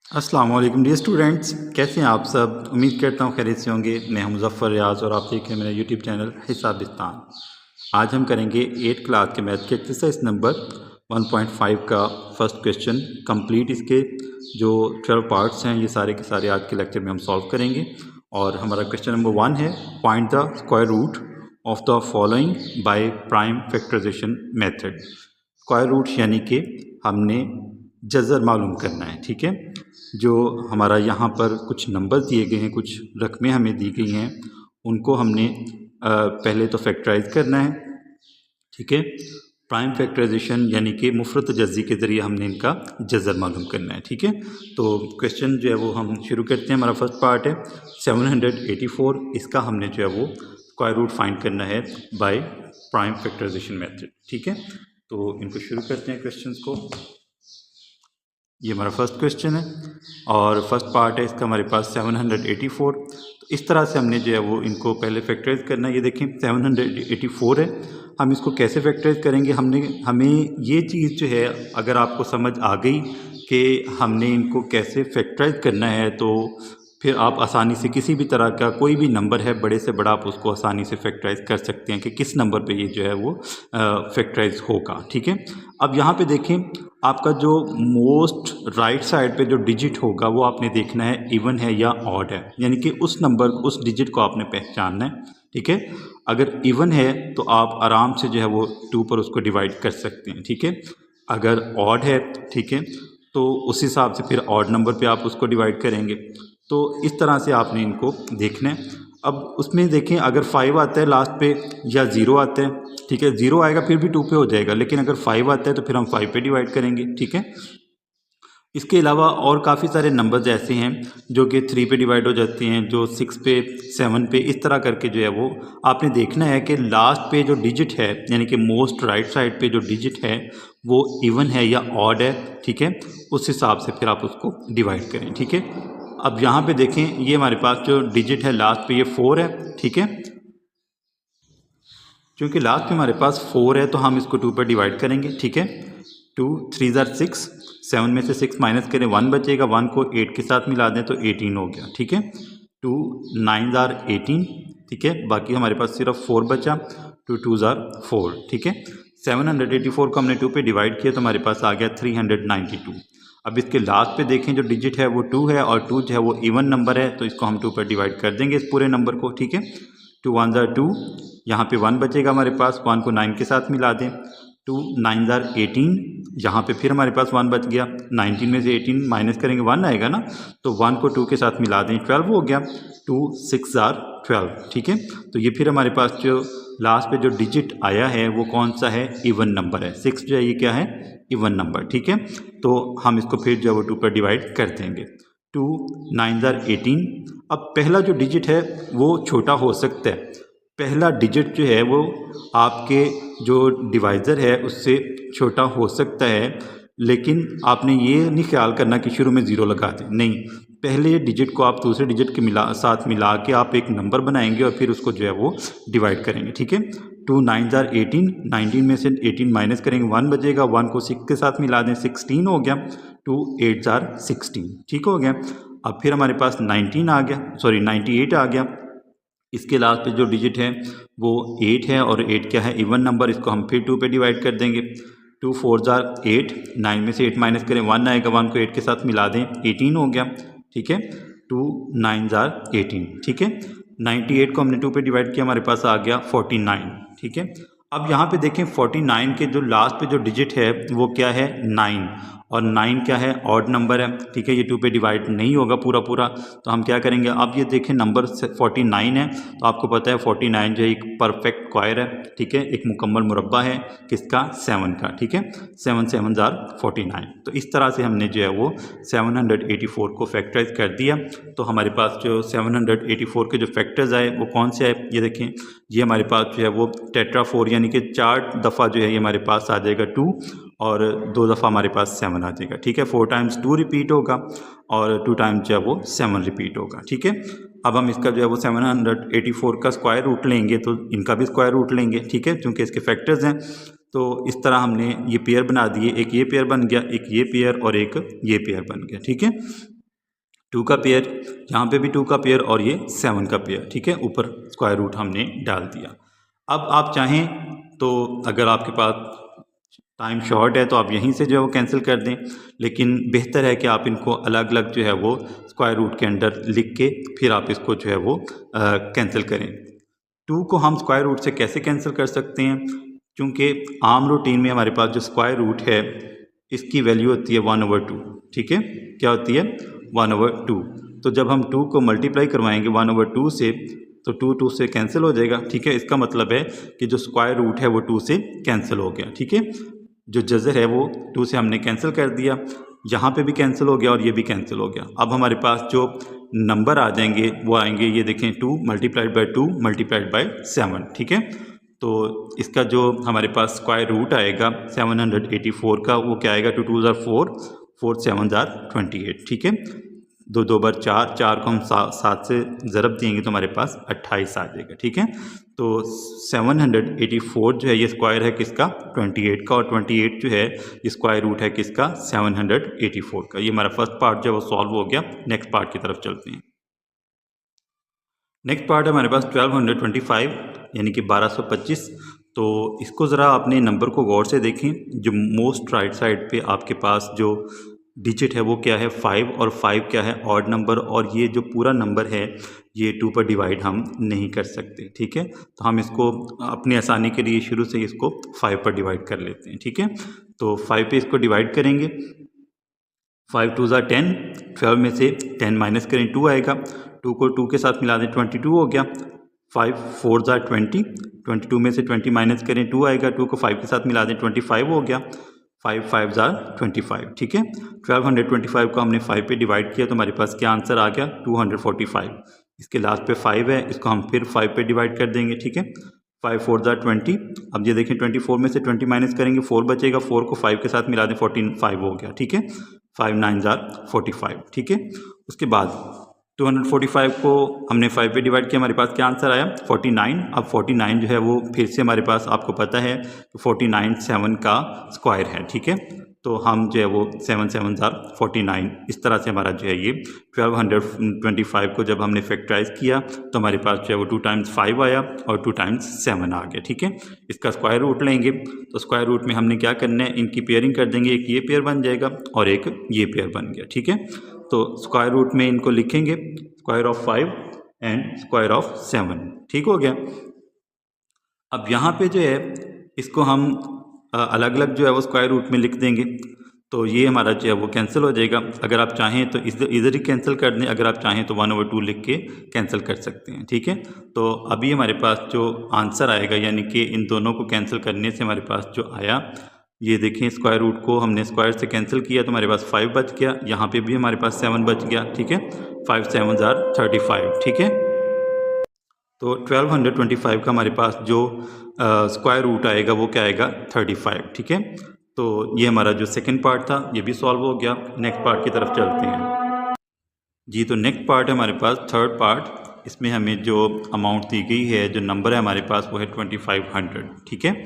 अस्सलाम वालेकुम dear students, कैसे हैं आप सब। उम्मीद करता हूँ खैरियत से होंगे। मैं हूं मुज़फ़्फ़र रियाज़ और आप देख रहे हैं मेरा यूट्यूब चैनल हिसाबिस्तान। आज हम करेंगे 8th क्लास के मैथ के एक्सरसाइज नंबर 1.5 का फर्स्ट क्वेश्चन कंप्लीट। इसके जो 12 पार्ट्स हैं ये सारे के सारे आज के लेक्चर में हम सॉल्व करेंगे। और हमारा क्वेश्चन नंबर 1 है, find the square root of the following by prime factorization method. Square root यानी कि हमने जज़र मालूम करना है। ठीक है, जो हमारा यहाँ पर कुछ नंबर दिए गए हैं, कुछ रकमें हमें दी गई हैं, उनको हमने पहले तो फैक्टराइज करना है। ठीक है, प्राइम फैक्टराइजेशन यानी कि मुफरत जज़ी के ज़रिए हमने इनका जज़र मालूम करना है। ठीक है, तो क्वेश्चन जो है वो हम शुरू करते हैं। हमारा फर्स्ट पार्ट है 784। इसका हमने जो है वो स्क्वायर रूट फाइंड करना है बाय प्राइम फैक्टराइजेशन मेथड। ठीक है, तो इनको शुरू करते हैं क्वेश्चंस को। ये हमारा फर्स्ट क्वेश्चन है और फर्स्ट पार्ट है इसका हमारे पास 784। तो इस तरह से हमने जो है वो इनको पहले फैक्टराइज करना है। ये देखें 784 है, हम इसको कैसे फैक्टराइज करेंगे। हमें ये चीज़ जो है अगर आपको समझ आ गई कि हमने इनको कैसे फैक्टराइज करना है, तो फिर आप आसानी से किसी भी तरह का कोई भी नंबर है बड़े से बड़ा, आप उसको आसानी से फैक्टराइज कर सकते हैं कि किस नंबर पे ये जो है वो फैक्टराइज होगा। ठीक है, अब यहाँ पे देखें, आपका जो मोस्ट राइट साइड पे जो डिजिट होगा वो आपने देखना है इवन है या ऑड है, यानी कि उस नंबर उस डिजिट को आपने पहचानना है। ठीक है, अगर इवन है तो आप आराम से जो है वो 2 पर उसको डिवाइड कर सकते हैं। ठीक है, अगर ऑड है, ठीक है, तो उस हिसाब से फिर ऑड नंबर पे आप उसको डिवाइड करेंगे। तो इस तरह से आपने इनको देखना है। अब उसमें देखें, अगर 5 आता है लास्ट पे या 0 आता है, ठीक है, 0 आएगा फिर भी 2 पे हो जाएगा, लेकिन अगर 5 आता है तो फिर हम 5 पे डिवाइड करेंगे। ठीक है, इसके अलावा और काफ़ी सारे नंबर्स ऐसे हैं जो कि 3 पे डिवाइड हो जाते हैं, जो 6 पे, 7 पे, इस तरह करके जो है वो आपने देखना है कि लास्ट पे जो डिजिट है, यानी कि मोस्ट राइट साइड पे जो डिजिट है वो इवन है या ऑड है। ठीक है, उस हिसाब से फिर आप उसको डिवाइड करें। ठीक है, अब यहाँ पे देखें, ये हमारे पास जो डिजिट है लास्ट पे ये 4 है। ठीक है, क्योंकि लास्ट में हमारे पास 4 है तो हम इसको 2 पर डिवाइड करेंगे। ठीक है, 2 3 ज़ार 6, 7 में से 6 माइनस करें 1 बचेगा, 1 को 8 के साथ मिला दें तो 18 हो गया। ठीक है, 2 9 ज़ार 18। ठीक है, बाकी हमारे पास सिर्फ 4 बचा, 2 2 ज़ार 4। ठीक है, 784 को हमने 2 पे डिवाइड किया तो हमारे पास आ गया 392। अब इसके लास्ट पे देखें जो डिजिट है वो 2 है और 2 जो है वो इवन नंबर है, तो इसको हम 2 पर डिवाइड कर देंगे इस पूरे नंबर को। ठीक है, 2 1 ज़ार 2, यहाँ पे 1 बचेगा हमारे पास, 1 को 9 के साथ मिला दें, 2 9 ज़ार 18, यहाँ पे फिर हमारे पास 1 बच गया, 19 में से 18 माइनस करेंगे 1 आएगा ना, तो 1 को 2 के साथ मिला दें 12 हो गया, 2 6 ज़ार 12। ठीक है, तो ये फिर हमारे पास जो लास्ट पे जो डिजिट आया है वो कौन सा है, इवन नंबर है। 6 जो है ये क्या है, इवन नंबर। ठीक है, तो हम इसको फिर जो है वो 2 पर डिवाइड कर देंगे, 2 9 ज़ार 18। अब पहला जो डिजिट है वो छोटा हो सकता है, पहला डिजिट जो है वो आपके जो डिवाइज़र है उससे छोटा हो सकता है, लेकिन आपने ये नहीं ख्याल करना कि शुरू में 0 लगा दें, नहीं, पहले डिजिट को आप दूसरे डिजिट के साथ मिला के आप एक नंबर बनाएंगे और फिर उसको जो है वो डिवाइड करेंगे। ठीक है, 2 9 ज़ार 18, 19 में से 18 माइनस करेंगे 1 बचेगा, 1 को 6 के साथ मिला दें 16 हो गया, 2 8 ज़ार 16। ठीक हो गया, अब फिर हमारे पास 19 आ गया, सॉरी 98 आ गया। इसके लास्ट पे जो डिजिट है वो 8 है और 8 क्या है, इवन नंबर, इसको हम फिर 2 पे डिवाइड कर देंगे, 2 4 ज़ार 8, 9 में से 8 माइनस करें 1 आएगा, 1 को 8 के साथ मिला दें 18 हो गया। ठीक है, 2 9 ज़ार 18। ठीक है, 98 को हमने 2 पे डिवाइड किया, हमारे पास आ गया 49। ठीक है, अब यहाँ पे देखें 49 के जो लास्ट पे जो डिजिट है वो क्या है, 9, और 9 क्या है, ऑड नंबर है। ठीक है, ये 2 पे डिवाइड नहीं होगा पूरा पूरा, तो हम क्या करेंगे, अब ये देखें नंबर 49 है, तो आपको पता है 49 जो है एक परफेक्ट स्क्वायर है। ठीक है, एक मुकम्मल मुरब्बा है, किसका, 7 का। ठीक है, 7 7 ज़ार 49। तो इस तरह से हमने जो है वो 784 को फैक्टराइज कर दिया। तो हमारे पास जो 784 के जो फैक्टर्स आए वो कौन से आए, ये देखें, ये हमारे पास जो है वो टेट्रा 4 यानी कि 4 दफ़ा जो है ये हमारे पास आ जाएगा 2, और 2 दफ़ा हमारे पास 7 आ जाएगा। ठीक है, 4 टाइम्स 2 रिपीट होगा और 2 टाइम्स जो है वो 7 रिपीट होगा। ठीक है, अब हम इसका जो है वो 784 का स्क्वायर रूट लेंगे तो इनका भी स्क्वायर रूट लेंगे। ठीक है, क्योंकि इसके फैक्टर्स हैं, तो इस तरह हमने ये पेयर बना दिए, एक ये पेयर बन गया, एक ये पेयर और एक ये पेयर बन गया। ठीक है, 2 का पेयर, यहाँ पे भी 2 का पेयर और ये 7 का पेयर, ठीक है। ऊपर स्क्वायर रूट हमने डाल दिया। अब आप चाहें तो अगर आपके पास टाइम शॉर्ट है तो आप यहीं से जो है वो कैंसिल कर दें, लेकिन बेहतर है कि आप इनको अलग अलग जो है वो स्क्वायर रूट के अंदर लिख के फिर आप इसको जो है वो कैंसिल करें। 2 को हम स्क्वायर रूट से कैसे कैंसिल कर सकते हैं, क्योंकि आम रूटीन में हमारे पास जो स्क्वायर रूट है इसकी वैल्यू होती है 1/2, ठीक है। क्या होती है? 1/2। तो जब हम 2 को मल्टीप्लाई करवाएंगे 1/2 से तो 2 से कैंसिल हो जाएगा, ठीक है। इसका मतलब है कि जो स्क्वायर रूट है वो 2 से कैंसिल हो गया, ठीक है। जो जज़र है वो 2 से हमने कैंसिल कर दिया, यहाँ पे भी कैंसिल हो गया और ये भी कैंसिल हो गया। अब हमारे पास जो नंबर आ जाएंगे वो आएंगे, ये देखें 2 मल्टीप्लाइड बाई 2 मल्टीप्लाइड बाई 7, ठीक है। तो इसका जो हमारे पास स्क्वायर रूट आएगा 784 का वो क्या आएगा? 2 2 ज़ार 4, 4 7 ज़ार 28, ठीक है। 2 2 बार 4, 4 को हम 7 से ज़रब देंगे तो हमारे पास 28 आ जाएगा, ठीक है। तो 784 जो है ये स्क्वायर है किसका? 28 का, और 28 जो है ये स्क्वायर रूट है किसका? 784 का। ये हमारा फर्स्ट पार्ट जो है वो सॉल्व हो गया। नेक्स्ट पार्ट की तरफ चलते हैं। नेक्स्ट पार्ट है हमारे पास 1225 यानी कि 1225। तो इसको ज़रा अपने नंबर को गौर से देखें। जो मोस्ट राइट साइड पे आपके पास जो डिजिट है वो क्या है? 5, और 5 क्या है? ऑड नंबर, और ये जो पूरा नंबर है ये 2 पर डिवाइड हम नहीं कर सकते, ठीक है। तो हम इसको अपनी आसानी के लिए शुरू से इसको 5 पर डिवाइड कर लेते हैं, ठीक है। तो 5 पे इसको डिवाइड करेंगे। 5 2 ज़ार 10, 12 में से 10 माइनस करें 2 आएगा, 2 को 2 के साथ मिला दें 22 हो गया। 5 4 ज़ार 20, 22 में से 20 माइनस करें 2 आएगा, 2 को 5 के साथ मिला दें 25 हो गया। 5 5 ज़ार 25, ठीक है। 1225 को हमने 5 पे डिवाइड किया तो हमारे पास क्या आंसर आ गया? 245। इसके लास्ट पे 5 है, इसको हम फिर 5 पे डिवाइड कर देंगे, ठीक है। 5 4 ज़ार 20। अब ये देखें 24 में से 20 माइनस करेंगे 4 बचेगा, 4 को 5 के साथ मिला दें 45 हो गया, ठीक है। 5 9 ज़ार 45, ठीक है। उसके बाद 245 को हमने 5 पे डिवाइड किया, हमारे पास क्या आंसर आया? 49। अब 49 जो है वो फिर से हमारे पास आपको पता है कि 49 7 का स्क्वायर है, ठीक है। तो हम जो है वो 7 7 ज़ार 49, इस तरह से हमारा जो है ये 1225 को जब हमने फैक्टराइज किया तो हमारे पास जो है वो 2 टाइम्स 5 आया और 2 टाइम्स 7 आ गया, ठीक है। इसका स्क्वायर रूट लेंगे तो स्क्वायर रूट में हमने क्या करना है? इनकी पेयरिंग कर देंगे, एक ये पेयर बन जाएगा और एक ये पेयर बन गया, ठीक है। तो स्क्वायर रूट में इनको लिखेंगे square of 5 and square of 7, ठीक हो गया। अब यहाँ पे जो है इसको हम अलग अलग जो है वो स्क्वायर रूट में लिख देंगे तो ये हमारा जो है वो कैंसिल हो जाएगा। अगर आप चाहें तो इधर ही कैंसिल कर दें, अगर आप चाहें तो 1/2 लिख के कैंसिल कर सकते हैं, ठीक है। तो अभी हमारे पास जो आंसर आएगा यानी कि इन दोनों को कैंसिल करने से हमारे पास जो आया, ये देखें स्क्वायर रूट को हमने स्क्वायर से कैंसिल किया तो हमारे पास 5 बच गया, यहाँ पे भी हमारे पास 7 बच गया, ठीक है। 5 7 ज़ार 35, ठीक है। तो 1225 का हमारे पास जो स्क्वायर रूट आएगा वो क्या आएगा? 35, ठीक है। तो ये हमारा जो सेकंड पार्ट था ये भी सॉल्व हो गया। नेक्स्ट पार्ट की तरफ चलते हैं जी। तो नेक्स्ट पार्ट है हमारे पास थर्ड पार्ट। इसमें हमें जो अमाउंट दी गई है, जो नंबर है हमारे पास वो है 2500, ठीक है।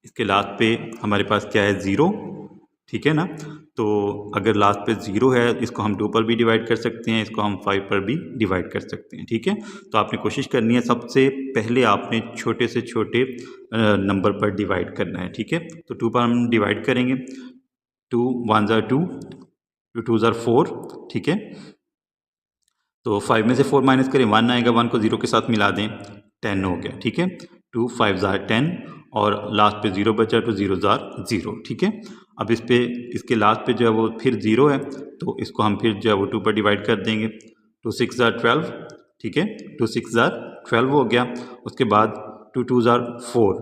इसके लास्ट पे हमारे पास क्या है? 0, ठीक है ना। तो अगर लास्ट पे 0 है इसको हम 2 पर भी डिवाइड कर सकते हैं, इसको हम 5 पर भी डिवाइड कर सकते हैं, ठीक है। तो आपने कोशिश करनी है सबसे पहले आपने छोटे से छोटे नंबर पर डिवाइड करना है, ठीक है। तो 2 पर हम डिवाइड करेंगे। 2 1 ज़ार 2, 2 2 ज़ार 4, ठीक है। तो 5 में से 4 माइनस करें 1 आएगा, 1 को 0 के साथ मिला दें 10 हो गया, ठीक है। 2 5 ज़ार 10 और लास्ट पे 0 बचा तो 0 ज़ार 0, ठीक है। अब इस पे इसके लास्ट पे जो है वो फिर 0 है तो इसको हम फिर जो है वो 2 पर डिवाइड कर देंगे। 2 6 ज़ार 12, ठीक है। 2 6 ज़ार 12 हो गया। उसके बाद 2 2 ज़ार 4,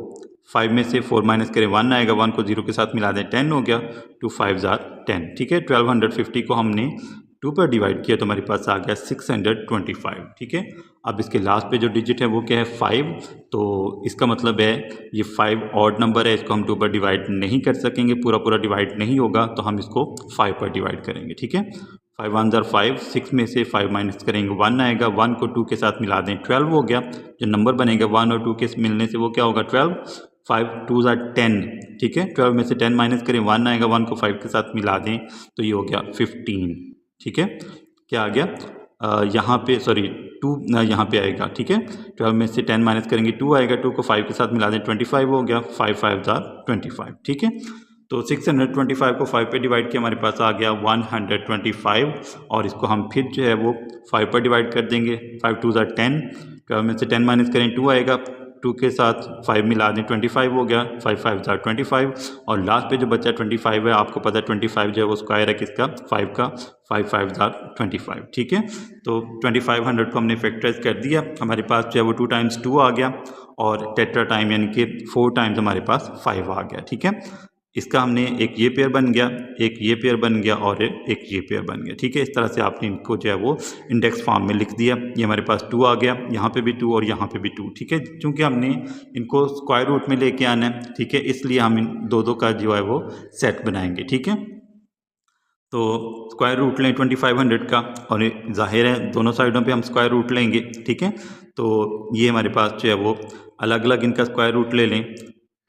5 में से 4 माइनस करें 1 आएगा, 1 को 0 के साथ मिला दें 10 हो गया। 2 5 ज़ार 10, ठीक है। 1250 को हमने 2 पर डिवाइड किया तो हमारे पास आ गया 625, ठीक है। अब इसके लास्ट पे जो डिजिट है वो क्या है? 5। तो इसका मतलब है ये 5 ऑड नंबर है, इसको हम 2 पर डिवाइड नहीं कर सकेंगे, पूरा पूरा डिवाइड नहीं होगा, तो हम इसको 5 पर डिवाइड करेंगे, ठीक है। 5 1 ज़ार 5, 6 में से 5 माइनस करेंगे 1 आएगा, 1 को 2 के साथ मिला दें 12 हो गया। जो नंबर बनेगा 1 और 2 के मिलने से वो क्या होगा? 12। 5 2 ज़ार 10, ठीक है। 12 में से 10 माइनस करें 1 आएगा, 1 को 5 के साथ मिला दें तो ये हो गया 15, ठीक है। क्या आ गया, यहाँ पे सॉरी 2 यहाँ पे आएगा, ठीक है। 12 में से 10 माइनस करेंगे 2 आएगा, 2 को 5 के साथ मिला दें 25 हो गया, 5 5 25, ठीक है। तो 625 को 5 पे डिवाइड किया, हमारे पास आ गया 125 और इसको हम फिर जो है वो 5 पर डिवाइड कर देंगे, 5 2 10, 12 में से 10 माइनस करें 2 आएगा, 2 के साथ 5 मिला दें 25 हो गया, 5 5 25 और लास्ट पे जो बचा 25 है, आपको पता है 25 जो है वो स्क्वायर है किसका, 5 का, 5 5 25, ठीक है। तो 2500 को हमने फैक्टराइज कर दिया, हमारे पास जो है वो 2 टाइम्स 2 आ गया और टेट्रा टाइम यानी कि 4 टाइम्स हमारे पास 5 आ गया, ठीक है। इसका हमने एक ये पेयर बन गया, एक ये पेयर बन गया और एक ये पेयर बन गया, ठीक है। इस तरह से आपने इनको जो है वो इंडेक्स फॉर्म में लिख दिया। ये हमारे पास 2 आ गया, यहाँ पे भी 2 और यहाँ पे भी 2, ठीक है। क्योंकि हमने इनको स्क्वायर रूट में लेके आना है, ठीक है, इसलिए हम इन दो का जो है वो सेट बनाएंगे, ठीक है। तो स्क्वायर रूट लें 2500 का और जाहिर है दोनों साइडों पे हम स्क्वायर रूट लेंगे, ठीक है। तो ये हमारे पास जो है वो अलग अलग इनका स्क्वायर रूट ले लें,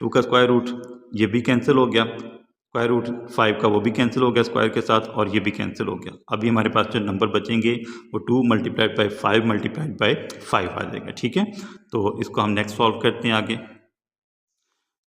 2 का स्क्वायर रूट ये भी कैंसिल हो गया, स्क्वायर रूट 5 का वो भी कैंसिल हो गया स्क्वायर के साथ और ये भी कैंसिल हो गया। अभी हमारे पास जो नंबर बचेंगे वो 2 मल्टीप्लाइड बाई 5 मल्टीप्लाइड बाई 5 आ जाएगा, ठीक है। तो इसको हम नेक्स्ट सॉल्व करते हैं आगे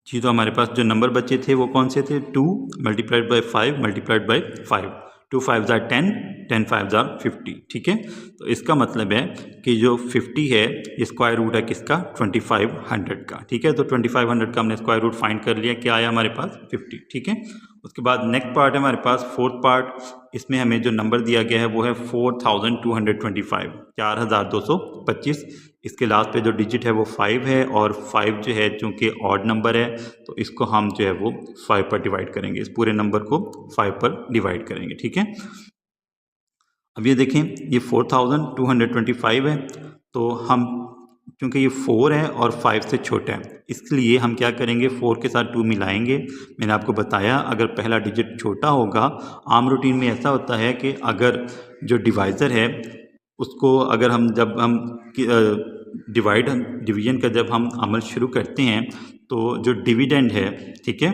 जी। तो हमारे पास जो नंबर बचे थे वो कौन से थे, 2 मल्टीप्लाइड बाई 5 मल्टीप्लाइड बाई 5, 2 5 10, 10 5 50, ठीक है। तो इसका मतलब है कि जो 50 है ये स्क्वायर रूट है किसका, 2500 का, ठीक है। तो 2500 का हमने स्क्वायर रूट फाइंड कर लिया, क्या आया हमारे पास 50, ठीक है। उसके बाद नेक्स्ट पार्ट है हमारे पास फोर्थ पार्ट, इसमें हमें जो नंबर दिया गया है वो है 4225, 4225। इसके लास्ट पे जो डिजिट है वो 5 है और 5 जो है चूँकि ऑड नंबर है तो इसको हम जो है वो 5 पर डिवाइड करेंगे, इस पूरे नंबर को 5 पर डिवाइड करेंगे, ठीक है। अब ये देखें ये 4225 है, तो हम क्योंकि ये 4 है और 5 से छोटा है इसलिए हम क्या करेंगे, 4 के साथ 2 मिलाएंगे। मैंने आपको बताया अगर पहला डिजिट छोटा होगा, आम रूटीन में ऐसा होता है कि अगर जो डिवाइज़र है उसको अगर हम जब हम डिवीजन का जब हम अमल शुरू करते हैं तो जो डिविडेंड है, ठीक है,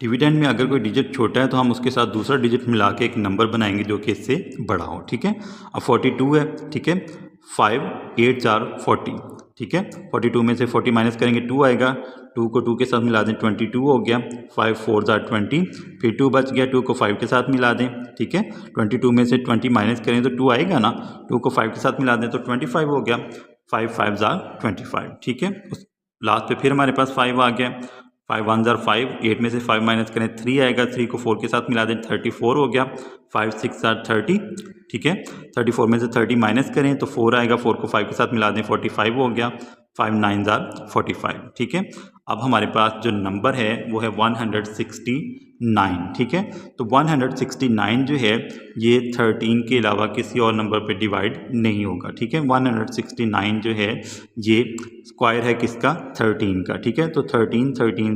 डिविडेंड में अगर कोई डिजिट छोटा है तो हम उसके साथ दूसरा डिजिट मिला के एक नंबर बनाएंगे जो कि इससे बड़ा हो, ठीक है। अब 42 है, ठीक है, 5 8 4 40, ठीक है। 42 में से 40 माइनस करेंगे 2 आएगा, 2 को 2 के साथ मिला दें 22 हो गया, 5 4 20, फिर 2 बच गया, 2 को 5 के साथ मिला दें, ठीक है। 22 में से 20 माइनस करें तो 2 आएगा ना, 2 को 5 के साथ मिला दें तो 25 हो गया, 5 5 25, ठीक है। उस लास्ट पे फिर हमारे पास 5 आ गया, 5 1 5, 8 में से 5 माइनस करें 3 आएगा, 3 को 4 के साथ मिला दें 34 हो गया, 5 6 30, ठीक है। 34 में से 30 माइनस करें तो 4 आएगा, 4 को 5 के साथ मिला दें 45 हो गया, 5 9 45, ठीक है। अब हमारे पास जो नंबर है वो है 169, ठीक है। तो 169 जो है ये 13 के अलावा किसी और नंबर पे डिवाइड नहीं होगा, ठीक है। 169 जो है ये स्क्वायर है किसका, 13 का, ठीक है। तो 13 13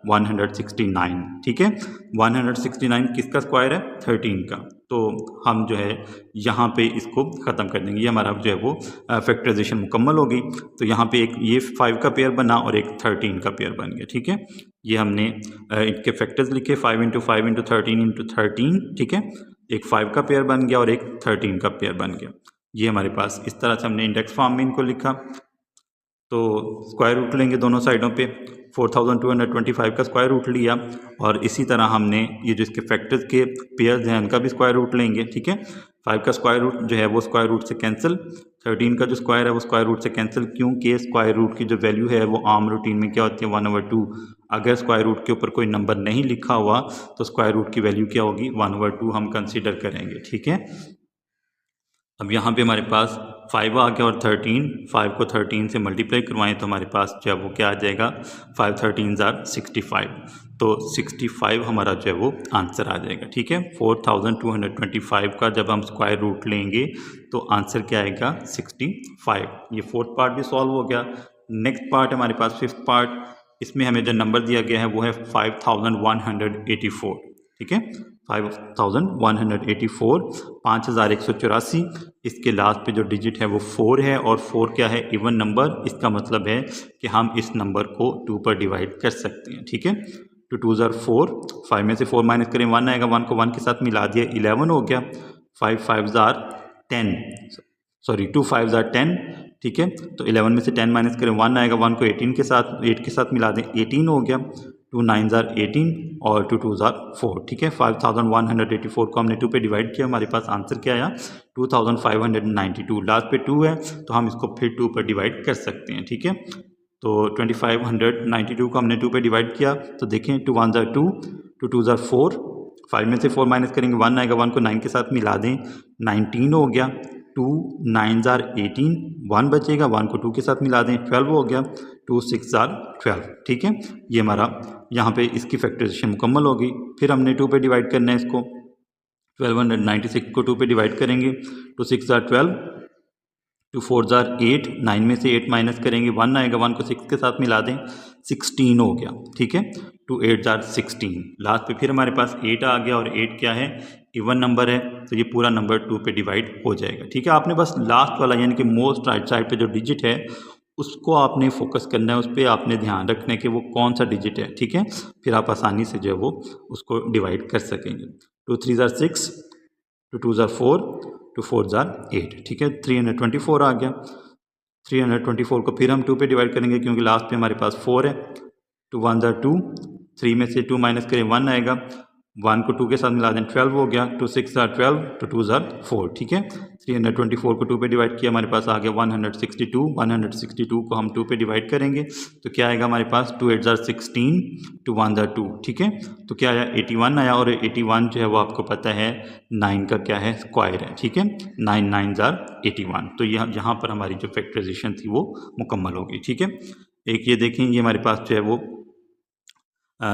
169, ठीक है। 169 किसका स्क्वायर है, 13 का। तो हम जो है यहाँ पे इसको ख़त्म कर देंगे, ये हमारा जो है वो फैक्टराइजेशन मुकम्मल हो गई। तो यहाँ पे एक ये 5 का पेयर बना और एक 13 का पेयर बन गया, ठीक है। ये हमने इनके फैक्टर्स लिखे 5 × 5 × 13 × 13, ठीक है। एक 5 का पेयर बन गया और एक 13 का पेयर बन गया। ये हमारे पास इस तरह से हमने इंडेक्स फॉर्म में इनको लिखा। तो स्क्वायर रूट लेंगे दोनों साइडों पे, 4225 का स्क्वायर रूट लिया और इसी तरह हमने ये जो इसके फैक्टर्स के पेयर्स हैं उनका भी स्क्वायर रूट लेंगे, ठीक है। 5 का स्क्वायर रूट जो है वो स्क्वायर रूट से कैंसिल, 13 का जो स्क्वायर है वो स्क्वायर रूट से कैंसिल, क्योंकि स्क्वायर रूट की जो वैल्यू है वो आम रूटीन में क्या होती है, 1/2। अगर स्क्वायर रूट के ऊपर कोई नंबर नहीं लिखा हुआ तो स्क्वायर रूट की वैल्यू क्या होगी, 1/2 हम कंसिडर करेंगे, ठीक है। अब यहाँ पे हमारे पास 5 आ गया और 13, 5 को 13 से मल्टीप्लाई करवाएं तो हमारे पास जो है वो क्या आ जाएगा, 5 13 65। तो 65 हमारा जो है वो आंसर आ जाएगा, ठीक है। 4225 का जब हम स्क्वायर रूट लेंगे तो आंसर क्या आएगा, 65। ये फोर्थ पार्ट भी सॉल्व हो गया। नेक्स्ट पार्ट हमारे पास फिफ्थ पार्ट, इसमें हमें जो नंबर दिया गया है वो है 5184, ठीक है। 5184, 5184। इसके लास्ट पे जो डिजिट है वो 4 है और 4 क्या है, इवन नंबर। इसका मतलब है कि हम इस नंबर को 2 पर डिवाइड कर सकते हैं, ठीक है। टू टू ज़ार 4, 5 में से 4 माइनस करें 1 आएगा, 1 को 1 के साथ मिला दिया 11 हो गया, 5 5 ज़ार 10, सॉरी 2 5 ज़ार 10, ठीक है। तो 11 में से 10 माइनस करें 1 आएगा, 1 को 8 के साथ मिला दें 18 हो गया, 2 9 ज़ार 18 और 2 2 ज़ार 4, ठीक है। 5184 को हमने 2 पे डिवाइड किया, हमारे पास आंसर क्या आया 2592। लास्ट पे 2 है तो हम इसको फिर 2 पर डिवाइड कर सकते हैं, ठीक है। तो 2592 को हमने 2 पे डिवाइड किया तो देखें 2 1 ज़ार 2, 2 2 ज़ार 4, 5 में से 4 माइनस करेंगे 1 आएगा, 1 को 9 के साथ मिला दें 19 हो गया, 2 9 ज़ार 18, 1 बचेगा, 1 को 2 के साथ मिला दें 12 हो गया, 2 6 ज़ार 12, ठीक है। ये हमारा यहाँ पे इसकी फैक्टराइजेशन मुकम्मल होगी। फिर हमने 2 पे डिवाइड करना है इसको, 1296 को 2 पे डिवाइड करेंगे, 2 6 ज़ार 12, 2 4 ज़ार 8, 9 में से 8 माइनस करेंगे 1 आएगा, 1 को 6 के साथ मिला दें 16 हो गया, ठीक है। 2 8 ज़ार 16, लास्ट पे फिर हमारे पास 8 आ गया और 8 क्या है इवन नंबर है, तो ये पूरा नंबर 2 पे डिवाइड हो जाएगा, ठीक है। आपने बस लास्ट वाला यानी कि मोस्ट राइट साइड पे जो डिजिट है उसको आपने फोकस करना है, उस पर आपने ध्यान रखना है कि वो कौन सा डिजिट है, ठीक है। फिर आप आसानी से जो है वो उसको डिवाइड कर सकेंगे। 2 3 ज़ार 6, 2 2 ज़ार 4, 2 4 ज़ार 8, ठीक है। 324 आ गया, 324 को फिर हम 2 पे डिवाइड करेंगे क्योंकि लास्ट पे हमारे पास 4 है। 2 1 ज़ार 2, 3 में से 2 माइनस करें 1 आएगा, 1 को 2 के साथ मिला दें 12 हो गया, 2 6 ज़ार 12, 2 2 ज़ार 4, ठीक है। 324 को 2 पे डिवाइड किया, हमारे पास आ गया 162, 162 को हम 2 पे डिवाइड करेंगे तो क्या आएगा हमारे पास 2 8 ज़ार 16, 2 1 ज़ार 2, ठीक है। तो क्या आया 81 आया, और 81 जो है वो आपको पता है 9 का क्या है स्क्वायर है, ठीक है। 9 9 ज़ार 81, तो यहाँ पर हमारी जो फैक्टराइजेशन थी वो मुकम्मल होगी, ठीक है। एक ये देखें, ये हमारे पास जो है वो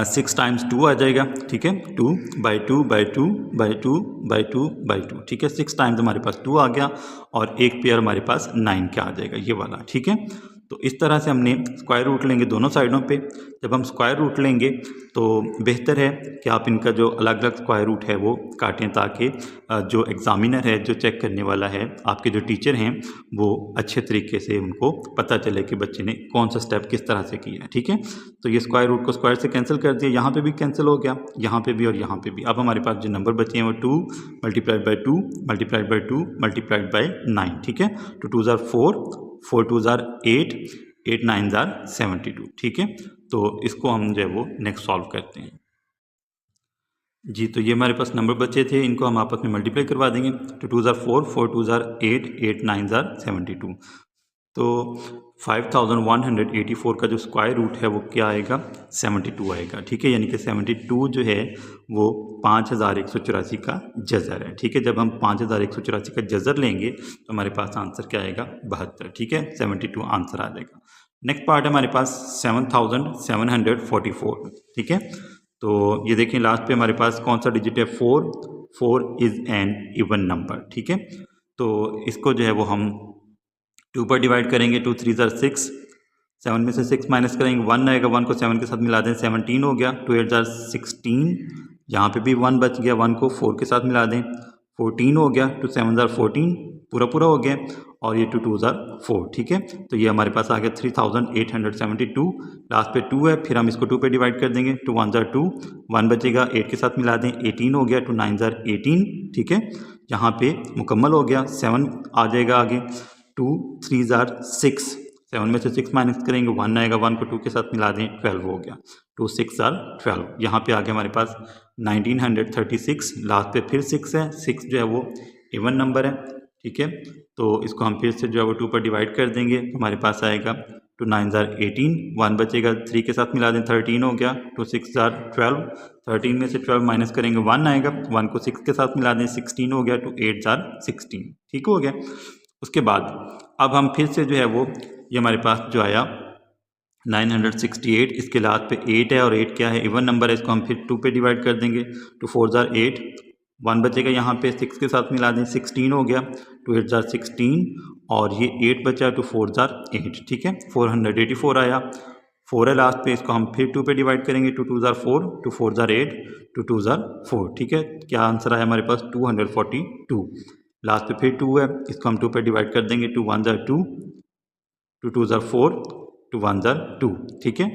6 टाइम्स 2 आ जाएगा, ठीक है। 2 by 2 by 2 by 2 by 2 by 2, ठीक है। 6 टाइम्स हमारे पास 2 आ गया और एक पेयर हमारे पास 9 का आ जाएगा, ये वाला, ठीक है। तो इस तरह से हमने स्क्वायर रूट लेंगे दोनों साइडों पे। जब हम स्क्वायर रूट लेंगे तो बेहतर है कि आप इनका जो अलग अलग स्क्वायर रूट है वो काटें, ताकि जो एग्ज़ामिनर है, जो चेक करने वाला है, आपके जो टीचर हैं, वो अच्छे तरीके से उनको पता चले कि बच्चे ने कौन सा स्टेप किस तरह से किया है, ठीक है। तो ये स्क्वायर रूट को स्क्वायर से कैंसिल कर दिया, यहाँ पे भी कैंसिल हो गया, यहाँ पे भी और यहाँ पे भी। अब हमारे पास जो नंबर बचे हैं वो 2 multiplied by 2 multiplied by 2 multiplied by 9, ठीक है। 2 2 ज़ार 4, 4 2 ज़ार 8, 8 9 ज़ार 72, ठीक है। तो इसको हम जो है वो नेक्स्ट सॉल्व करते हैं जी। तो ये हमारे पास नंबर बचे थे, इनको हम आपस में मल्टीप्लाई करवा देंगे। 2 2 ज़ार 4, 4 2 ज़ार 8, 8 9 ज़ार 72। तो 5184 का जो स्क्वायर रूट है वो क्या आएगा 72 आएगा, ठीक है। यानी कि 72 जो है वो 5184 का जज़र है, ठीक है। जब हम 5184 का जज़र लेंगे तो हमारे पास आंसर क्या आएगा 72, ठीक है। 72 आंसर आ जाएगा। नेक्स्ट पार्ट है हमारे पास 7744, ठीक है। तो ये देखें लास्ट पे हमारे पास कौन सा डिजिट है 4, 4 इज़ एन इवन नंबर, ठीक है। तो इसको जो है वो हम 2 पर डिवाइड करेंगे। 2 3 ज़ार 6, 7 में से 6 माइनस करेंगे 1 आएगा, 1 को 7 के साथ मिला दें 17 हो गया। 2 8 ज़ार 16, यहाँ पे भी 1 बच गया, 1 को 4 के साथ मिला दें 14 हो गया। 2 7 ज़ार 14 पूरा हो गया, और ये 2 2 ज़ार 4, ठीक है। तो ये हमारे पास आ गया 3872। लास्ट पे 2 है, फिर हम इसको 2 पे डिवाइड कर देंगे। 2 1 ज़ार 2, 1 बचेगा, 8 के साथ मिला दें 18 हो गया। 2 9 ज़ार 18, ठीक है। यहाँ पे मुकम्मल हो गया। 7 आ जाएगा आगे। 2 3 ज़ार 6, 7 में से 6 माइनस करेंगे 1 आएगा, 1 को 2 के साथ मिला दें 12 हो गया। 2 6 ज़ार 12, यहाँ पे आ गया हमारे पास 1936। लास्ट पे फिर 6 है, 6 जो है वो इवन नंबर है, ठीक है। तो इसको हम फिर से जो है वो 2 पर डिवाइड कर देंगे, हमारे पास आएगा 2 9 ज़ार 18, 1 बचेगा, 3 के साथ मिला दें 13 हो गया। 2 6 ज़ार 12, 13 में से 12 माइनस करेंगे 1 आएगा, 1 को 6 के साथ मिला दें 16 हो गया। 2 8 ज़ार 16, ठीक हो गया। उसके बाद अब हम फिर से जो है वो ये हमारे पास जो आया 968, इसके लास्ट पे 8 है, और 8 क्या है इवन नंबर है, इसको हम फिर 2 पे डिवाइड कर देंगे। 2 4 ज़ार 8, 1 बचेगा, यहाँ पे 6 के साथ मिला दें 16 हो गया। 2 8 ज़ार 16, और ये 8 बचा। 2 4 ज़ार 8, ठीक है। 484 आया, 4 है लास्ट पे, इसको हम फिर 2 पे डिवाइड करेंगे। 2 2 ज़ार 4, 2 4 ज़ार 8, 2 2 ज़ार 4, ठीक है। क्या आंसर आया हमारे पास 242। लास्ट पे फिर 2 है, इसको हम 2 पे डिवाइड कर देंगे। 2 1 ज़ार 2, 2 2 ज़ार 4, 2 1 ज़ार 2, ठीक है।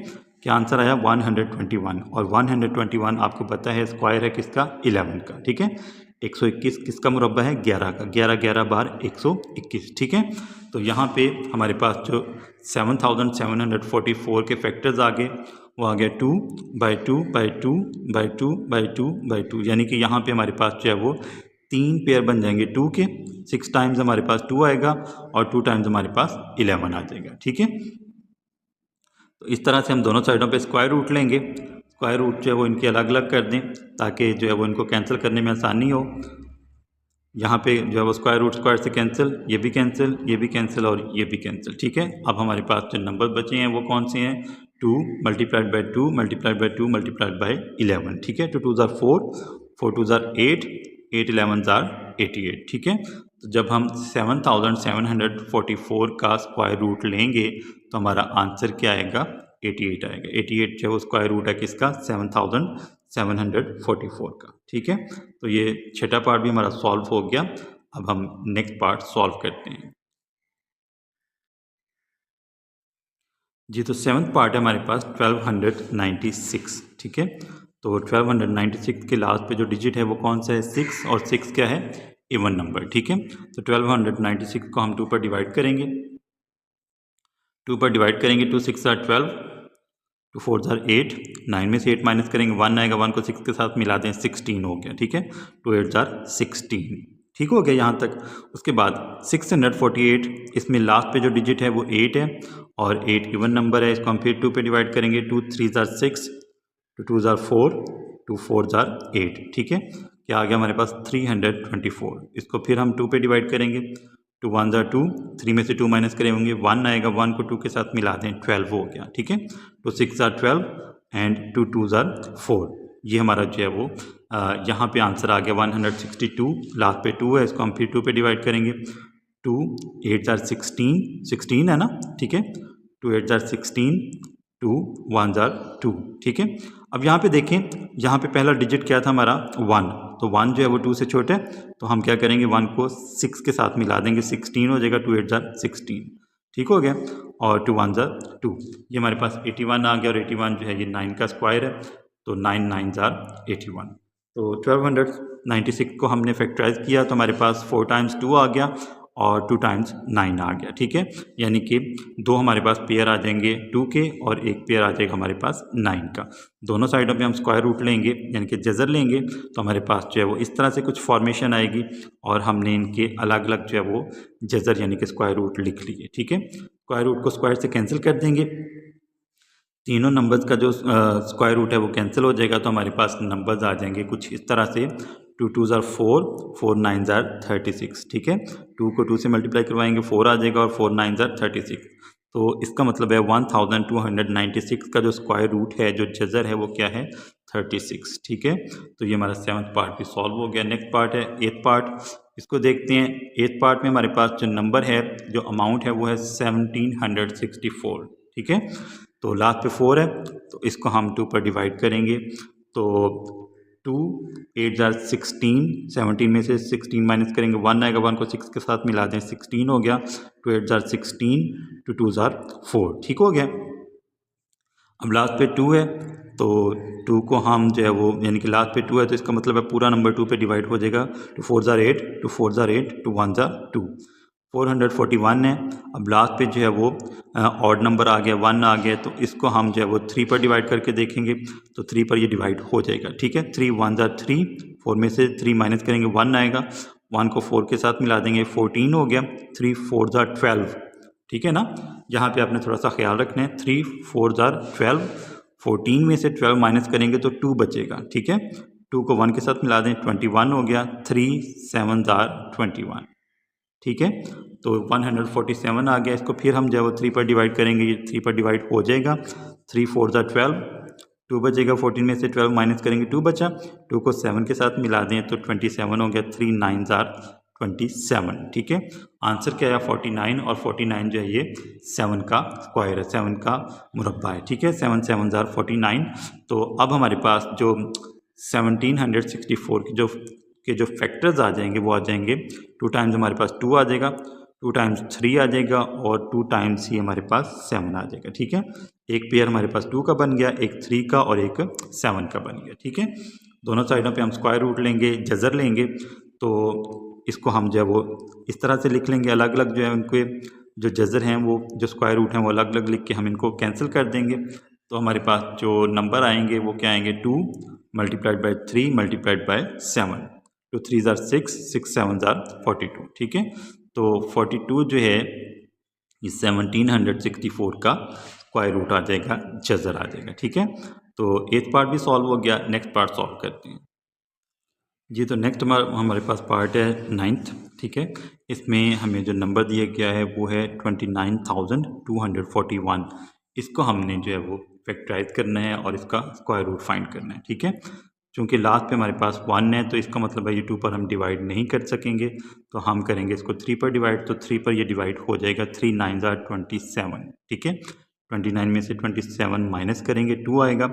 क्या आंसर आया 121, और 121 आपको पता है स्क्वायर है किसका 11 का, ठीक है। 121 किसका मुरब्बा है 11 का, 11 11 बार 121, ठीक है। तो यहाँ पे हमारे पास जो 7744 के फैक्टर्स आ गए वो आ गया 2 by 2 by 2 by 2 by 2 by 2, यानी कि यहाँ पे हमारे पास जो है वो 3 पेयर बन जाएंगे 2 के, 6 टाइम्स हमारे पास 2 आएगा और 2 टाइम्स हमारे पास 11 आ जाएगा, ठीक है। तो इस तरह से हम दोनों साइडों पे स्क्वायर रूट लेंगे, स्क्वायर रूट जो है वो इनके अलग अलग कर दें ताकि जो है वो इनको कैंसिल करने में आसानी हो। यहाँ पे जो है वो स्क्वायर रूट स्क्वायर से कैंसिल, ये भी कैंसिल, ये भी कैंसिल और ये भी कैंसिल, ठीक है। अब हमारे पास जो नंबर बचे हैं वो कौन से हैं 2 multiplied by 2 multiplied by 2 multiplied by 11, ठीक है। 2 2 ज़ार 4, 4 2 ज़ार 8, 8 11 ज़ार 88, ठीक है। तो जब हम 7744 का स्क्वायर रूट लेंगे तो हमारा आंसर क्या आएगा 88 आएगा। 88 जो है वो स्क्वायर रूट है किसका 7744 का, ठीक है। तो ये छठा पार्ट भी हमारा सॉल्व हो गया। अब हम नेक्स्ट पार्ट सॉल्व करते हैं जी। तो सेवन्थ पार्ट है हमारे पास 1296, ठीक है। तो 1296 के लास्ट पे जो डिजिट है वो कौन सा है 6, और 6 क्या है इवन नंबर, ठीक है। तो 1296 को हम 2 पर डिवाइड करेंगे, 2 पर डिवाइड करेंगे, 2 6 ज़ार 12, 2 4 ज़ार 8, 9 में से 8 माइनस करेंगे 1 आएगा, 1 को 6 के साथ मिला दें 16 हो गया, ठीक है। 2 8 ज़ार 16, ठीक हो गया यहाँ तक। उसके बाद 648, इसमें लास्ट पे जो डिजिट है वो 8 है और 8 इवन नंबर है, इसको हम फिर 2 पे डिवाइड करेंगे, 2 3 ज़ार 6, 2 2 ज़ार 4, 2 4 ज़ार 8, ठीक है। क्या आ गया हमारे पास 324, इसको फिर हम 2 पे डिवाइड करेंगे, 2 1 ज़ार 2, 3 में से 2 माइनस करेंगे 1 आएगा, 1 को 2 के साथ मिला दें 12 हो गया, ठीक है। तो 6 ज़ार 12 एंड 2 2 ज़ार 4, ये हमारा जो है वो यहाँ पे आंसर आ गया 162, लास्ट पे 2 है, इसको हम फिर 2 पे डिवाइड करेंगे, 2 8 ज़ार 16, 16 है ना, ठीक है। 2 8 ज़ार 16, 2 1 ज़ार 2, ठीक है। अब यहाँ पे देखें, यहाँ पे पहला डिजिट क्या था हमारा 1, तो 1 जो है वो 2 से छोटा है, तो हम क्या करेंगे 1 को 6 के साथ मिला देंगे, 16 हो जाएगा, 2 8 ज़ार 16, ठीक हो गया, और 2 1 ज़ार 2, ये हमारे पास 81 आ गया, और 81 जो है ये 9 का स्क्वायर है, तो 9 9 ज़ार 81। तो 1296 को हमने फैक्टराइज किया तो हमारे पास 4 टाइम्स 2 आ गया और 2 टाइम्स 9 आ गया, ठीक है। यानी कि 2 हमारे पास पेयर आ जाएंगे 2 के और 1 पेयर आ जाएगा हमारे पास 9 का। दोनों साइडों पे हम स्क्वायर रूट लेंगे यानी कि जज़र लेंगे तो हमारे पास जो है वो इस तरह से कुछ फॉर्मेशन आएगी, और हमने इनके अलग अलग जो है वो जज़र यानी कि स्क्वायर रूट लिख लिए, ठीक है। स्क्वायर रूट को स्क्वायर से कैंसिल कर देंगे, तीनों नंबर्स का जो स्क्वायर रूट है वो कैंसिल हो जाएगा, तो हमारे पास नंबर्स आ जाएंगे कुछ इस तरह से, 2 2 ज़ार 4, 4 9 ज़ार 36, ठीक है। 2 को 2 से मल्टीप्लाई करवाएंगे 4 आ जाएगा, और 4 9 ज़ार 36, तो इसका मतलब है 1296 का जो स्क्वायर रूट है, जो जज़र है वो क्या है 36, ठीक है। तो ये हमारा 7th पार्ट भी सॉल्व हो गया। नेक्स्ट पार्ट है 8th पार्ट, इसको देखते हैं। 8th पार्ट में हमारे पास जो नंबर है, जो अमाउंट है वो है 1764, ठीक है। तो लास्ट पे 4 है, तो इसको हम 2 पर डिवाइड करेंगे, तो 2 8 ज़ार 16, 17 में से 16 माइनस करेंगे 1 आएगा, 1 को 6 के साथ मिला दें 16 हो गया, 2 8 ज़ार 16, 2 2 ज़ार 4, ठीक हो गया। अब लास्ट पे 2 है, तो 2 को हम जो है वो यानी कि लास्ट पे 2 है तो इसका मतलब है पूरा नंबर 2 पे डिवाइड हो जाएगा, 2 4 ज़ार 8, 2 4 ज़ार 8, 2 1 ज़ार 2, 441 है। अब लास्ट पे जो है वो ऑड नंबर आ गया 1 आ गया, तो इसको हम जो है वो 3 पर डिवाइड करके देखेंगे, तो 3 पर ये डिवाइड हो जाएगा, ठीक है। 3 1 ज़ार 3, 4 में से 3 माइनस करेंगे 1 आएगा, 1 को 4 के साथ मिला देंगे 14 हो गया, 3 4 ज़ार 12, ठीक है ना। यहाँ पे आपने थोड़ा सा ख्याल रखना है, 3 4 ज़ार 12, 14 में से 12 माइनस करेंगे तो 2 बचेगा, ठीक है। 2 को 1 के साथ मिला दें 21 हो गया, 3 7 ज़ार 21, ठीक है। तो 147 आ गया, इसको फिर हम जो है वो 3 पर डिवाइड करेंगे, ये 3 पर डिवाइड हो जाएगा, 3 4 ज़ार 12, 2 बचेगा, 14 में से 12 माइनस करेंगे 2 बचा, 2 को 7 के साथ मिला दें तो 27 हो गया, 3 9 ज़ार 27, ठीक है। आंसर क्या है 49, और 49 जो है ये 7 का स्क्वायर है, 7 का मुरब्बा है, ठीक है। 7 7 ज़ार 49। तो अब हमारे पास जो 1764 के जो फैक्टर्स आ जाएंगे वो आ जाएंगे 2 टाइम्स हमारे पास 2 आ जाएगा, 2 टाइम्स 3 आ जाएगा और 2 टाइम्स ही हमारे पास 7 आ जाएगा। ठीक है, एक पेयर हमारे पास 2 का बन गया, एक 3 का और एक 7 का बन गया। ठीक है, दोनों साइडों पे हम स्क्वायर रूट लेंगे, जज़र लेंगे, तो इसको हम जो है वो इस तरह से लिख लेंगे। अलग अलग जो है उनके जो जज़र हैं वो जो स्क्वायर रूट हैं वो अलग अलग लिख के हम इनको कैंसिल कर देंगे। तो हमारे पास जो नंबर आएंगे वो क्या आएंगे, 2 मल्टीप्लाइड बाई 3 मल्टीप्लाइड बाई 7, 2 3 ज़ार 6, 6 7 ज़ार 42। ठीक है, तो 42 जो है ये 1764 का स्क्वायर रूट आ जाएगा, जज़र आ जाएगा। ठीक है, तो 8th पार्ट भी सॉल्व हो गया। नेक्स्ट पार्ट सॉल्व करते हैं जी। तो नेक्स्ट हमारे पास पार्ट है 9th। ठीक है, इसमें हमें जो नंबर दिया गया है वो है 29,241। इसको हमने जो है वो फैक्टराइज करना है और इसका स्क्वायर रूट फाइंड करना है। ठीक है, चूँकि लास्ट पे हमारे पास 1 है तो इसका मतलब है ये 2 पर हम डिवाइड नहीं कर सकेंगे, तो हम करेंगे इसको 3 पर डिवाइड। तो 3 पर ये डिवाइड हो जाएगा, 3 9 ज़ार 27। ठीक है, 29 में से 27 माइनस करेंगे, 2 आएगा,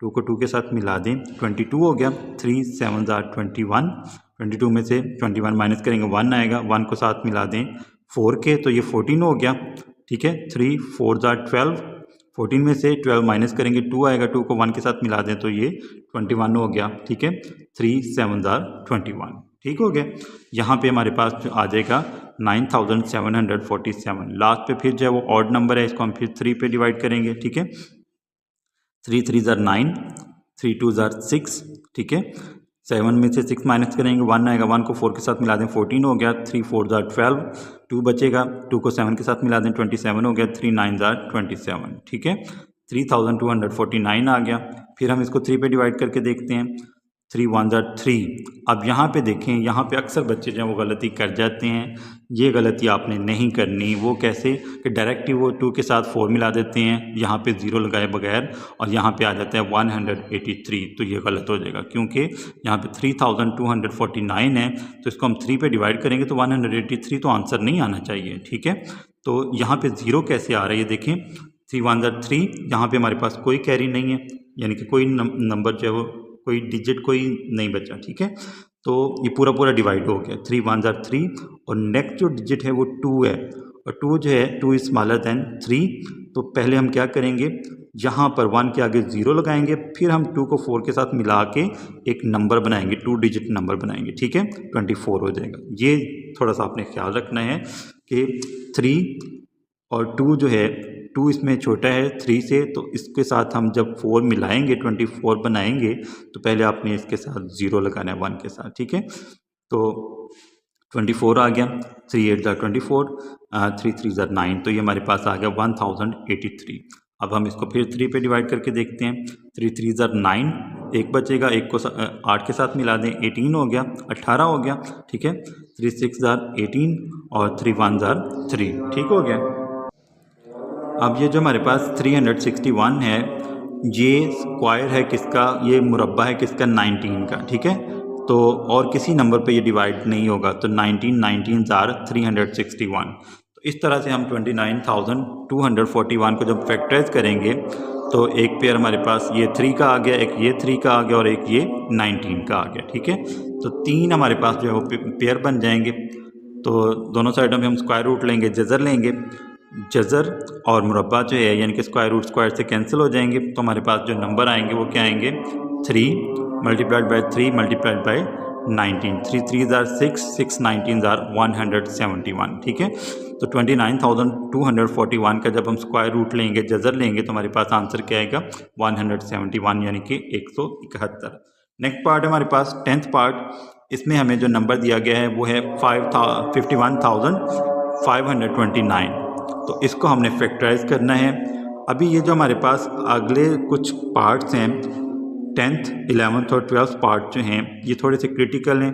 2 को 2 के साथ मिला दें, 22 हो गया। 3 7 ज़ार 21, 22 में से 21 माइनस करेंगे, 1 आएगा, 1 को साथ मिला दें 4 के, तो ये 14 हो गया। ठीक है, 3 4 ज़ार 12, 14 में से 12 माइनस करेंगे, 2 आएगा, 2 को 1 के साथ मिला दें तो ये 21 हो गया। ठीक है, 3 7 ज़ार 21। ठीक हो गया, यहाँ पे हमारे पास जो आ जाएगा 9747। लास्ट पे फिर जो है वो ऑड नंबर है, इसको हम फिर 3 पे डिवाइड करेंगे। ठीक है, 3 3 ज़ार 9, 3 2 ज़ार 6। ठीक है, 7 में से 6 माइनस करेंगे, 1 आएगा, 1 को 4 के साथ मिला दें, 14 हो गया। 3 4 ज़ार 12, 2 बचेगा, 2 को 7 के साथ मिला दें, 27 हो गया। 3 9 ज़ार 27। ठीक है, 3249 आ गया। फिर हम इसको 3 पे डिवाइड करके देखते हैं, 3 1 ज़ार 3। अब यहाँ पे देखें, यहाँ पे अक्सर बच्चे जो हैं वो गलती कर जाते हैं, ये गलती आपने नहीं करनी। वो कैसे कि डायरेक्ट ही वो 2 के साथ 4 मिला देते हैं, यहाँ पे 0 लगाए बगैर, और यहाँ पे आ जाता है 183। तो ये गलत हो जाएगा, क्योंकि यहाँ पे 3249 है, तो इसको हम 3 पे डिवाइड करेंगे तो 183 तो आंसर नहीं आना चाहिए। ठीक है, तो यहाँ पे 0 कैसे आ रही है, देखें, 3 1 ज़ार 3, यहाँ पे हमारे पास कोई कैरी नहीं है, यानी कि कोई नंबर जो है वो कोई डिजिट कोई नहीं बचा। ठीक है, तो ये पूरा पूरा डिवाइड हो गया, 3 1 ज़ार 3, और नेक्स्ट जो डिजिट है वो 2 है, और 2 जो है 2 इज स्मॉलर दैन 3। तो पहले हम क्या करेंगे, यहाँ पर 1 के आगे 0 लगाएंगे, फिर हम 2 को 4 के साथ मिला के एक नंबर बनाएंगे, 2 डिजिट नंबर बनाएंगे। ठीक है, 24 हो जाएगा। ये थोड़ा सा आपने ख्याल रखना है कि 3 और 2 जो है, 2 इसमें छोटा है 3 से, तो इसके साथ हम जब 4 मिलाएंगे 24 बनाएंगे, तो पहले आपने इसके साथ 0 लगाना है 1 के साथ। ठीक है, तो 24 आ गया, 3 8 ज़ार 24, 3 3 ज़ार 9, तो ये हमारे पास आ गया 1083। अब हम इसको फिर 3 पे डिवाइड करके देखते हैं, 3 3 ज़ार 9, एक बचेगा, एक को 8 के साथ मिला दें, 18 हो गया, 18 हो गया। ठीक है, 3 6 ज़ार 18 और 3 1 ज़ार 3। ठीक हो गया। अब ये जो हमारे पास 361 है, ये स्क्वायर है किसका, ये मुरब्बा है किसका, 19 का। ठीक है, तो और किसी नंबर पे ये डिवाइड नहीं होगा, तो 19 ज़ार 361। तो इस तरह से हम 29,241 को जब फैक्टराइज करेंगे तो एक पेयर हमारे पास ये 3 का आ गया, एक ये 3 का आ गया और एक ये 19 का आ गया। ठीक है, तो 3 हमारे पास जो है वो पेयर बन जाएंगे। तो दोनों साइडों में हम स्क्वायर रूट लेंगे, जज़र लेंगे, जज़र और मुरब्बा जो है यानी कि स्क्वायर रूट स्क्वायर से कैंसिल हो जाएंगे, तो हमारे पास जो नंबर आएंगे वो क्या आएंगे, 3 मल्टीप्लाइड बाई 3 मल्टीप्लाइड बाई 19, 3 3 ज़ार 6, 6 19 ज़ार 171। ठीक है, तो 29,241 का जब हम स्क्वायर रूट लेंगे, जज़र लेंगे, तो हमारे पास आंसर क्या आएगा, 171 यानी कि 171। नेक्स्ट पार्ट है हमारे पास 10th पार्ट। इसमें हमें जो नंबर दिया गया है वो है 51,529। तो इसको हमने फैक्टराइज करना है। अभी ये जो हमारे पास अगले कुछ पार्ट्स हैं, 10th 11th और 12th पार्ट जो हैं, ये थोड़े से क्रिटिकल हैं।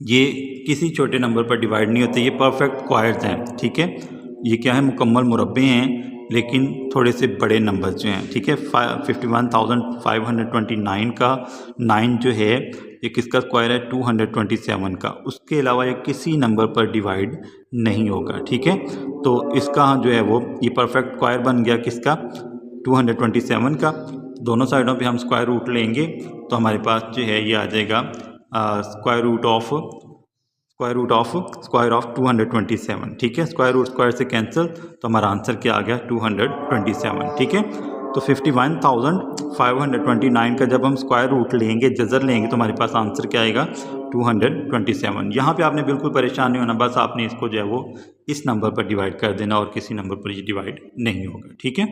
ये किसी छोटे नंबर पर डिवाइड नहीं होते, ये परफेक्ट स्क्वायर्स हैं। ठीक है, ये क्या है, मुकम्मल मुरब्बे हैं, लेकिन थोड़े से बड़े नंबर जो हैं। ठीक है, 51,529 का 9 जो है ये किसका स्क्वायर है, 227 का। उसके अलावा ये किसी नंबर पर डिवाइड नहीं होगा। ठीक है, तो इसका जो है वो ये परफेक्ट स्क्वायर बन गया किसका, 227 का। दोनों साइडों पे हम स्क्वायर रूट लेंगे तो हमारे पास जो है ये आ जाएगा square root of square of 227, ठीक है। स्क्वायर रूट स्क्वायर से कैंसिल, तो हमारा आंसर क्या आ गया 227, ठीक है। तो 51,529 का जब हम स्क्वायर रूट लेंगे, जजर लेंगे, तो हमारे पास आंसर क्या आएगा 227। यहाँ पे आपने बिल्कुल परेशान नहीं होना, बस आपने इसको जो है वो इस नंबर पर डिवाइड कर देना और किसी नंबर पर ये डिवाइड नहीं होगा, ठीक है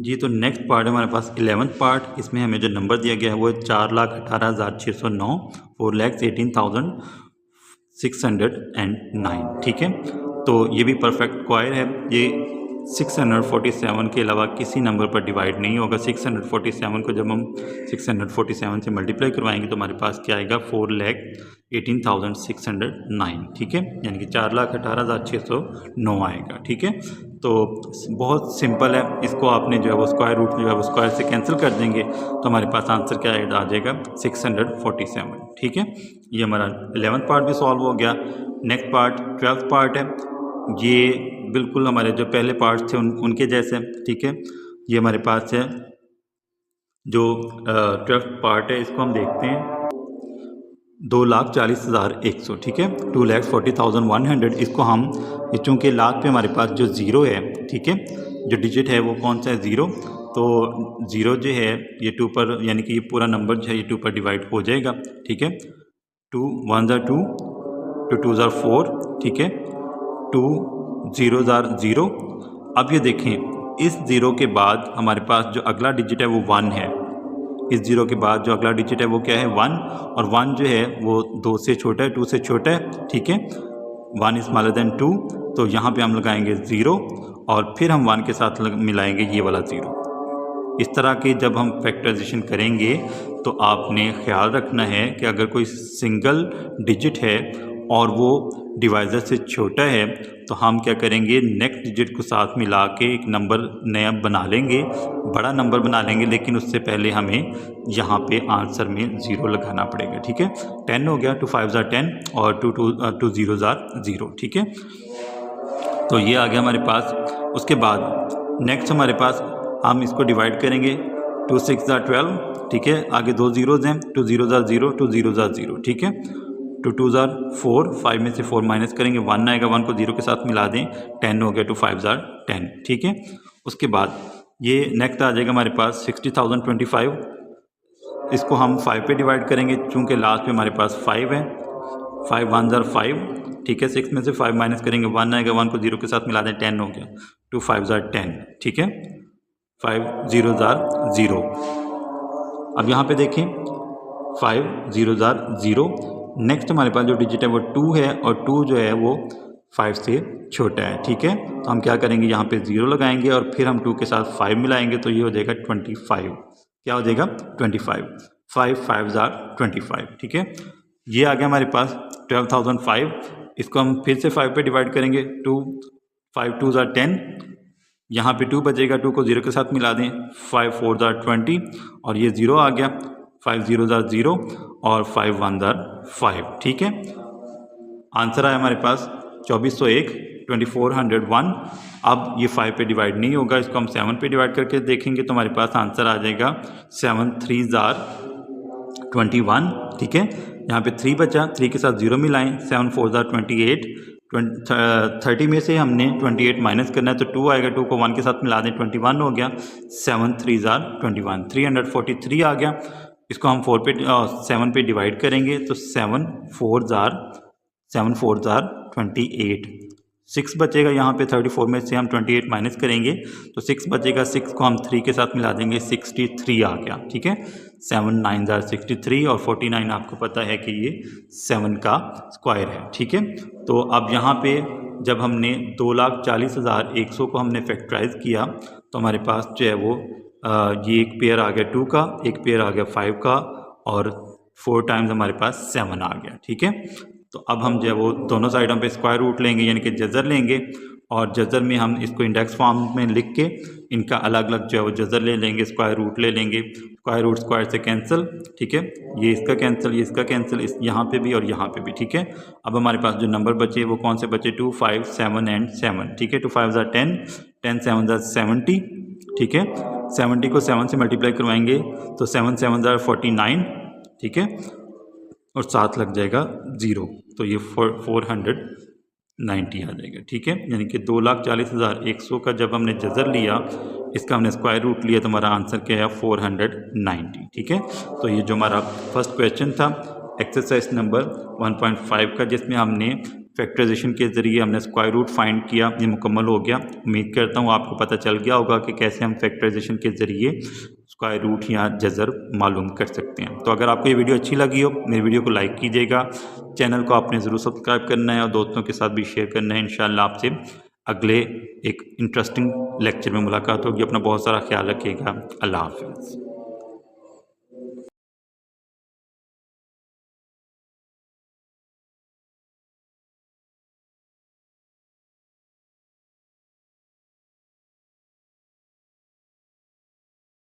जी। तो नेक्स्ट पार्ट है हमारे पास 11th पार्ट। इसमें हमें जो नंबर दिया गया है वो 4,18,609, 4,18,609, ठीक है। तो ये भी परफेक्ट स्क्वायर है। ये 647 के अलावा किसी नंबर पर डिवाइड नहीं होगा। 647 को जब हम 647 से मल्टीप्लाई करवाएंगे तो हमारे पास क्या आएगा 4,18,609, ठीक है, यानी कि 4,18,609 आएगा, ठीक है। तो बहुत सिंपल है, इसको आपने जो है वो स्क्वायर रूट जो है वो स्क्वायर से कैंसिल कर देंगे तो हमारे पास आंसर क्या आ जाएगा 647, ठीक है। ये हमारा 11th पार्ट भी सॉल्व हो गया। नेक्स्ट पार्ट 12th पार्ट है। ये बिल्कुल हमारे जो पहले पार्ट थे उनके जैसे, ठीक है। ये हमारे पास है जो 12th पार्ट है, इसको हम देखते हैं 2,40,100, ठीक है, 2,40,100। इसको हम चूँकि लास्ट पे हमारे पास जो ज़ीरो है, ठीक है, जो डिजिट है वो कौन सा है 0, तो 0 जो है ये 2 पर, यानी कि ये पूरा नंबर जो है ये 2 पर डिवाइड हो जाएगा, ठीक है। 2 1 ज़ा 2, 2 2 ज़ा 4, ठीक है, 2 0 ज़ा 0। अब ये देखें, इस 0 के बाद हमारे पास जो अगला डिजिट है वो 1 है। इस 0 के बाद जो अगला डिजिट है वो क्या है 1, और 1 जो है वो 2 से छोटा है, 2 से छोटा है, ठीक है। 1 इज स्मॉलर देन 2, तो यहाँ पे हम लगाएंगे 0 और फिर हम 1 के साथ मिलाएंगे ये वाला 0। इस तरह के जब हम फैक्टराइजेशन करेंगे तो आपने ख्याल रखना है कि अगर कोई सिंगल डिजिट है और वो डिवाइज़र से छोटा है तो हम क्या करेंगे, नेक्स्ट डिजिट को साथ मिला के एक नंबर नया बना लेंगे, बड़ा नंबर बना लेंगे, लेकिन उससे पहले हमें यहाँ पे आंसर में 0 लगाना पड़ेगा, ठीक है। 10 हो गया, 2 5 ज़ा 10 और 2 0 ज़ा 0, ठीक है। तो ये आ गया हमारे पास। उसके बाद नेक्स्ट हमारे पास हम इसको डिवाइड करेंगे, 2 6 ज़ा 12, ठीक है। आगे 2 ज़ीरोज़ हैं, 2 0 ज़ा 0, 2 0 ज़ा 0, ठीक है। 2 2 ज़ा 4, 5 में से 4 माइनस करेंगे, 1 आएगा, 1 को 0 के साथ मिला दें, 10 हो गया, 2 5 ज़ा 10, ठीक है। उसके बाद ये नेक्स्ट आ जाएगा हमारे पास 60,025। इसको हम 5 पे डिवाइड करेंगे, चूँकि लास्ट में हमारे पास 5 है। 5 1 ज़ा 5, ठीक है। 6 में से 5 माइनस करेंगे, 1 आएगा, 1 को 0 के साथ मिला दें, 10 हो गया, 2 5 ज़ा 10, ठीक है। 5 0 ज़ा 0। अब यहाँ पे देखें 5 0 ज़ा 0। नेक्स्ट हमारे पास जो डिजिट है वो 2 है, और 2 जो है वो 5 से छोटा है, ठीक है। तो हम क्या करेंगे, यहाँ पे 0 लगाएंगे और फिर हम 2 के साथ 5 मिलाएंगे, तो ये हो जाएगा 25। क्या हो जाएगा 25। 5 5 ज़ा 25, ठीक है। ये आ गया हमारे पास 12,005। इसको हम फिर से 5 पे डिवाइड करेंगे, 2 5 2 ज़ा 10, यहाँ पे 2 बचेगा, 2 को 0 के साथ मिला दें, 5 4 ज़ा 20 और ये 0 आ गया, 5 0 ज़ा 0 और 5 1 ज़ा 5, ठीक है। आंसर आया हमारे पास 2401, 2401। अब ये 5 पे डिवाइड नहीं होगा, इसको हम 7 पे डिवाइड करके देखेंगे तो हमारे पास आंसर आ जाएगा 7 3 ज़ा 21, ठीक है। यहाँ पे 3 बचा, 3 के साथ 0 मिलाएं, 7 4 ज़ा 28, 30 में से हमने 28 माइनस करना है, तो 2 आएगा, 2 को 1 के साथ मिला दें, 21 हो गया, 7 3 ज़ा 21, 343 आ गया। इसको हम 7 पे डिवाइड करेंगे तो 7 4 ज़ा 28, 6 बचेगा, यहाँ पे 34 में से हम 28 माइनस करेंगे तो 6 बचेगा, 6 को हम 3 के साथ मिला देंगे, 63 आ गया, ठीक है। 7 9 ज़ा 63 और 49 आपको पता है कि ये 7 का स्क्वायर है, ठीक है। तो अब यहाँ पे जब हमने 2,40,100 को हमने फैक्टराइज किया तो हमारे पास जो है वो ये एक पेयर आ गया 2 का, एक पेयर आ गया 5 का, और 4 टाइम्स हमारे पास 7 आ गया, ठीक है। तो अब हम जो है वो दोनों साइडों पे स्क्वायर रूट लेंगे, यानी कि जज़र लेंगे, और जज़र में हम इसको इंडेक्स फॉर्म में लिख के इनका अलग अलग जो है वो जज़र ले लेंगे, स्क्वायर रूट ले लेंगे, स्क्वायर रूट स्क्वायर से कैंसिल, ठीक है। ये इसका कैंसिल, ये इसका कैंसिल, इस यहाँ पे भी और यहाँ पे भी, ठीक है। अब हमारे पास जो नंबर बचे वो कौन से बचे, 2 5 7 एंड 7, ठीक है। 2 5 ज़ा 10, 10 7 ज़ा 70, ठीक है। 70 को 7 से मल्टीप्लाई करवाएंगे तो 7 7 ज़ा 49, ठीक है। और साथ लग जाएगा 0, तो ये 490 आ जाएगा। ठीक है, यानी कि 2,40,100 का जब हमने जज़र लिया, इसका हमने स्क्वायर रूट लिया, तो हमारा आंसर क्या है 490। ठीक है, तो ये जो हमारा फर्स्ट क्वेश्चन था एक्सरसाइज नंबर 1.5 का, जिसमें हमने फैक्टराइजेशन के ज़रिए हमने स्क्वायर रूट फाइंड किया, ये मुकम्मल हो गया। उम्मीद करता हूँ आपको पता चल गया होगा कि कैसे हम फैक्टराइजेशन के ज़रिए स्क्वायर रूट या जज़र मालूम कर सकते हैं। तो अगर आपको ये वीडियो अच्छी लगी हो, मेरी वीडियो को लाइक कीजिएगा, चैनल को आपने ज़रूर सब्सक्राइब करना है और दोस्तों के साथ भी शेयर करना है। इंशाअल्लाह आपसे अगले एक इंटरेस्टिंग लेक्चर में मुलाकात होगी। अपना बहुत सारा ख्याल रखिएगा। अल्लाह हाफ़िज़।